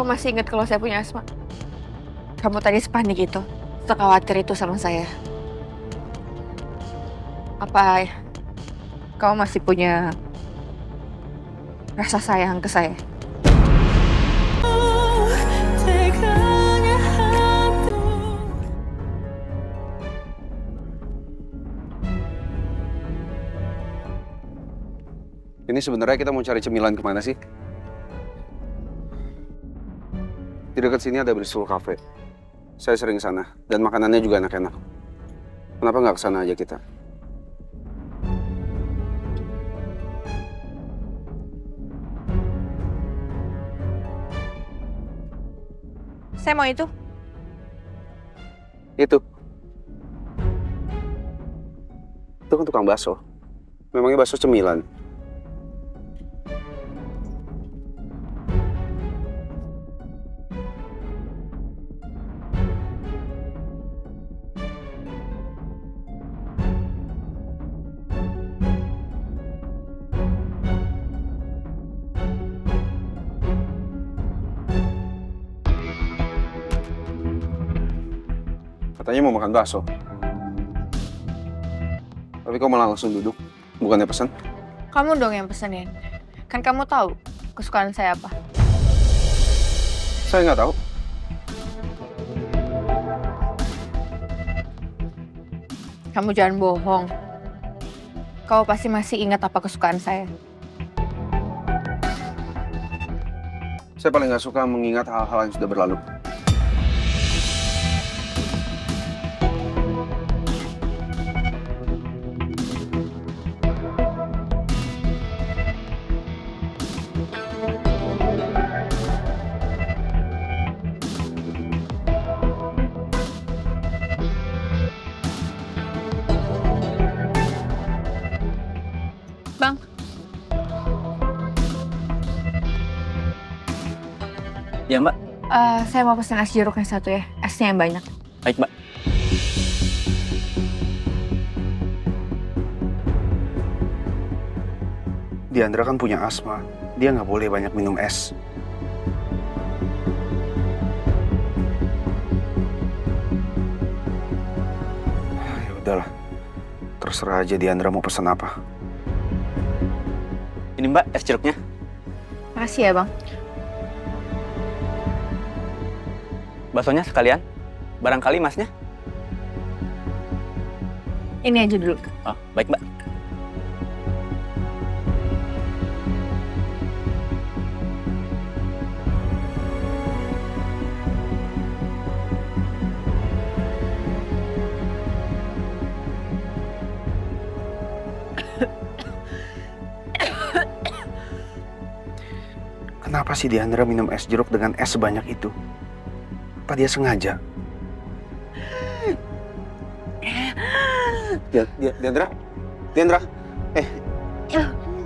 Kau masih ingat kalau saya punya asma? Kamu tadi sepanik itu, sekhawatir itu sama saya. Apa kau masih punya rasa sayang ke saya? Ini sebenarnya kita mau cari cemilan kemana sih? Di dekat sini ada Bristol Cafe. Saya sering sana, dan makanannya juga enak-enak. Kenapa nggak kesana aja kita? Saya mau itu. Itu kan tukang bakso. Memangnya bakso cemilan? Katanya mau makan bakso. Tapi kok malah langsung duduk? Bukannya pesan? Kamu dong yang pesenin. Kan kamu tahu kesukaan saya apa. Saya nggak tahu. Kamu jangan bohong. Kau pasti masih ingat apa kesukaan saya. Saya paling nggak suka mengingat hal-hal yang sudah berlalu. Bang, Ya Mbak, saya mau pesan es jeruknya satu ya. Esnya yang banyak. baik Mbak. Diandra kan punya asma. Dia nggak boleh banyak minum es. Ya udahlah. Terserah aja Diandra mau pesan apa. Ini Mbak, es jeruknya. Makasih ya, Bang. Baksonya sekalian. Barangkali Masnya. Ini aja dulu. Oh, baik Mbak. Kenapa sih Diandra minum es jeruk dengan es sebanyak itu? Apa dia sengaja? Diandra? Diandra?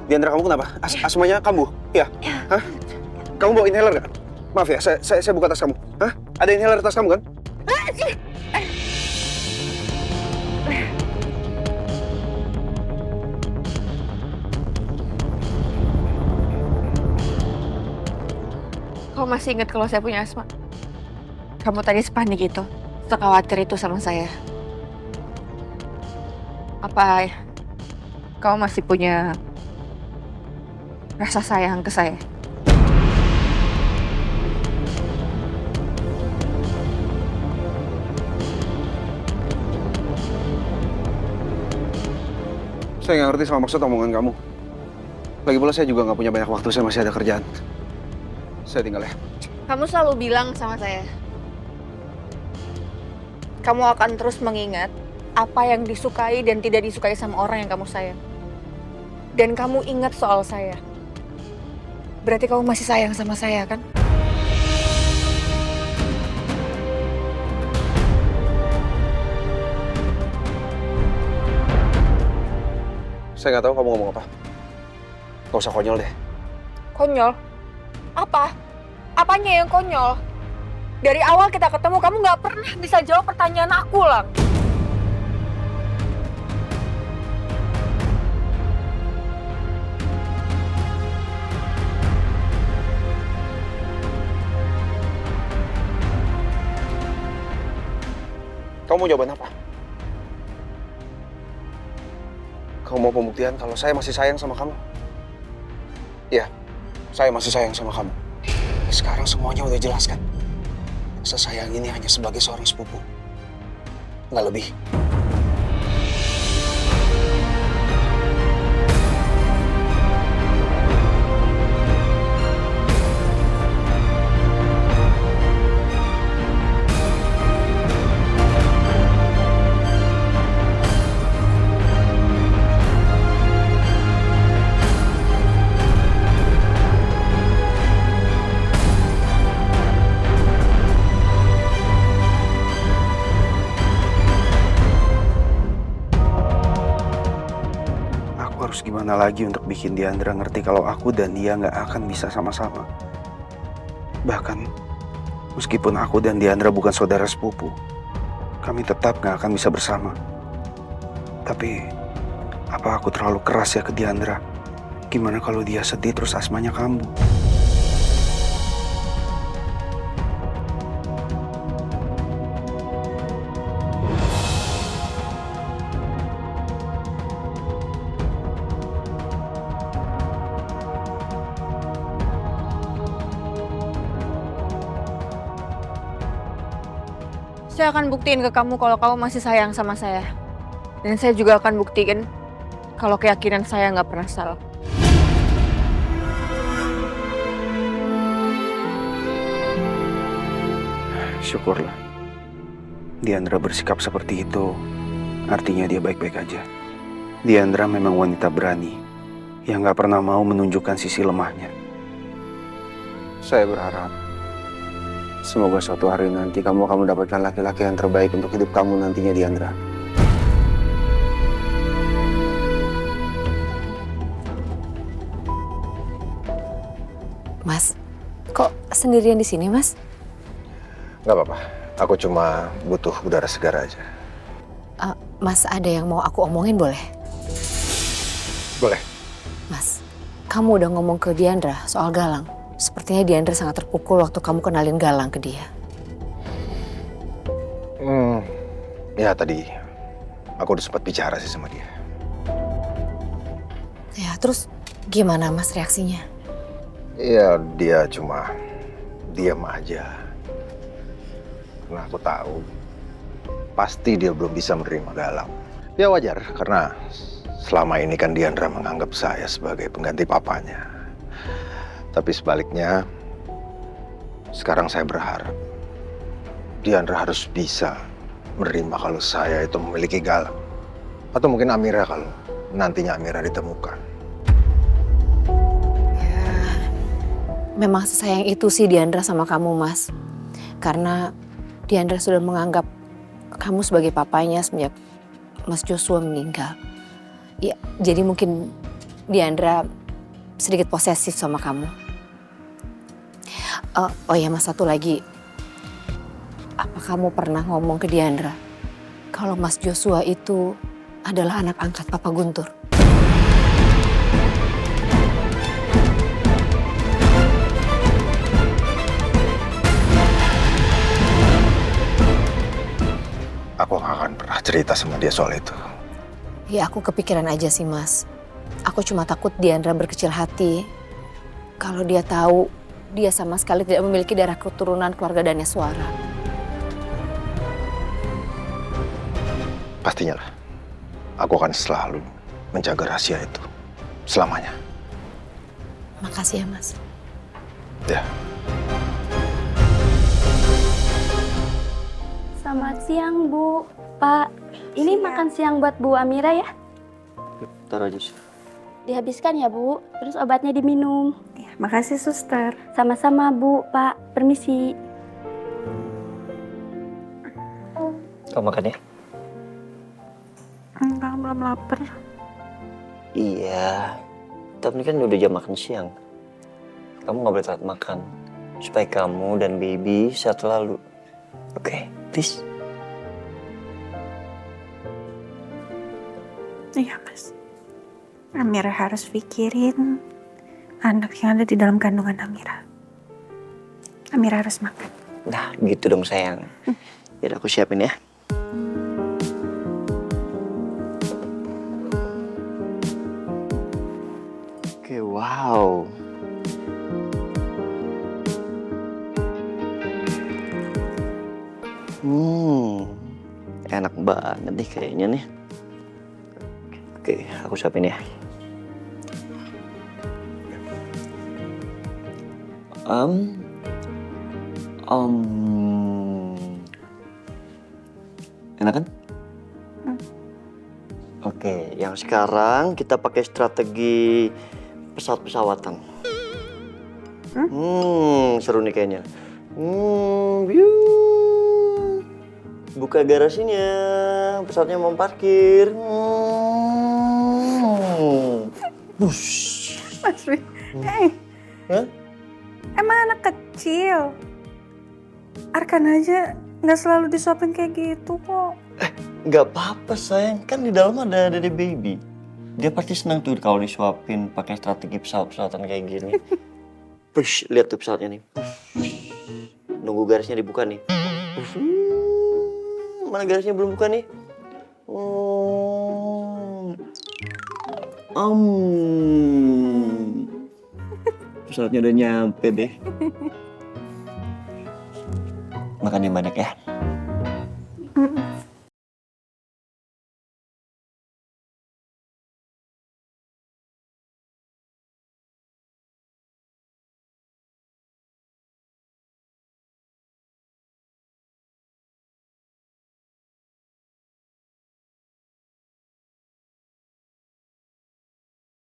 Diandra, kamu kenapa? Asmanya kambuh? Ya? Hah? Kamu bawa inhaler nggak? Maaf ya, saya buka tas kamu. Hah? Ada inhaler tas kamu kan? Kau masih ingat kalau saya punya asma? Kamu tadi sepanik itu, sekhawatir itu sama saya. Apa kau masih punya rasa sayang ke saya? Saya nggak ngerti sama maksud omongan kamu. Lagi pula saya juga nggak punya banyak waktu, saya masih ada kerjaan. Saya tinggal ya. Kamu selalu bilang sama saya, kamu akan terus mengingat apa yang disukai dan tidak disukai sama orang yang kamu sayang. Dan kamu ingat soal saya. Berarti kamu masih sayang sama saya, kan? Saya nggak tahu kamu ngomong apa. Gak usah konyol deh. Konyol? Apa? Apanya yang konyol? Dari awal kita ketemu, kamu nggak pernah bisa jawab pertanyaan aku, Lang. Kamu mau jawaban apa? Kamu mau pembuktian kalau saya masih sayang sama kamu? Iya, saya masih sayang sama kamu. Sekarang semuanya udah jelas kan? Rasa sayang ini hanya sebagai seorang sepupu. Nggak lebih. Harus gimana lagi untuk bikin Diandra ngerti kalau aku dan dia nggak akan bisa sama-sama. Bahkan, meskipun aku dan Diandra bukan saudara sepupu, kami tetap nggak akan bisa bersama. Tapi, apa aku terlalu keras ya ke Diandra? Gimana kalau dia sedih terus asmanya kambuh? Saya akan buktiin ke kamu kalau kamu masih sayang sama saya. Dan saya juga akan buktiin kalau keyakinan saya nggak pernah salah. Syukurlah. Diandra bersikap seperti itu, artinya dia baik-baik aja. Diandra memang wanita berani, yang nggak pernah mau menunjukkan sisi lemahnya. Saya berharap semoga suatu hari nanti kamu akan mendapatkan laki-laki yang terbaik untuk hidup kamu nantinya, Diandra. Mas, kok sendirian di sini, Mas? Gak apa-apa, aku cuma butuh udara segar aja. Mas, ada yang mau aku omongin boleh? Boleh. Mas, kamu udah ngomong ke Diandra soal Galang. Sepertinya Diandra sangat terpukul waktu kamu kenalin Galang ke dia. Ya tadi aku udah sempat bicara sih sama dia. Ya, terus gimana Mas reaksinya? Iya, dia cuma diam aja. Karena aku tahu pasti dia belum bisa menerima Galang. Ya wajar, karena selama ini kan Diandra menganggap saya sebagai pengganti papanya. Tapi sebaliknya, sekarang saya berharap Diandra harus bisa menerima kalau saya itu memiliki Galang. Atau mungkin Amira kalau nantinya Amira ditemukan. Ya, memang sesayang itu sih Diandra sama kamu, Mas. Karena Diandra sudah menganggap kamu sebagai papanya semenjak Mas Joshua meninggal. Ya, jadi mungkin Diandra sedikit posesif sama kamu. Oh ya Mas, satu lagi. Apa kamu pernah ngomong ke Diandra kalau Mas Joshua itu adalah anak angkat Papa Guntur? Aku gak akan pernah cerita sama dia soal itu. Ya aku kepikiran aja sih Mas. Aku cuma takut Diandra berkecil hati kalau dia tahu dia sama sekali tidak memiliki darah keturunan keluarga Daneswara. Pastinya lah, aku akan selalu menjaga rahasia itu selamanya. Makasih ya Mas. Ya. Selamat siang, Bu. Pak, ini makan siang buat Bu Amira ya? Taruh aja. Dihabiskan ya, Bu. Terus obatnya diminum. Ya, makasih suster. Sama-sama, Bu. Pak, permisi. Kamu makan ya? Enggak, belum lapar. Iya, tapi ini kan udah jam makan siang. Kamu nggak boleh telat makan, supaya kamu dan baby sehat selalu. Oke, please. Iya, Mas. Amira harus pikirin anak yang ada di dalam kandungan Amira. Amira harus makan. Nah, gitu dong sayang. Biar aku siapin ya. Oke, wow. Enak banget nih kayaknya nih. Oke, aku siapin ya. Um, Enak kan? Oke, yang sekarang kita pakai strategi pesawat-pesawatan. Seru nih kayaknya. Buka garasinya, pesawatnya mau parkir. Bush. Mas Wi, hey, Hah? emang anak kecil. Arkan aja nggak selalu disuapin kayak gitu kok. Nggak apa-apa sayang, kan di dalam ada Dede Baby. Dia pasti senang tuh kalau disuapin pakai strategi pesawat-pesawatan kayak gini. Push, lihat tuh pesawatnya nih. Nunggu garisnya dibuka nih. Mana garisnya belum buka nih? Pesawatnya udah nyampe deh. Makan yang banyak ya.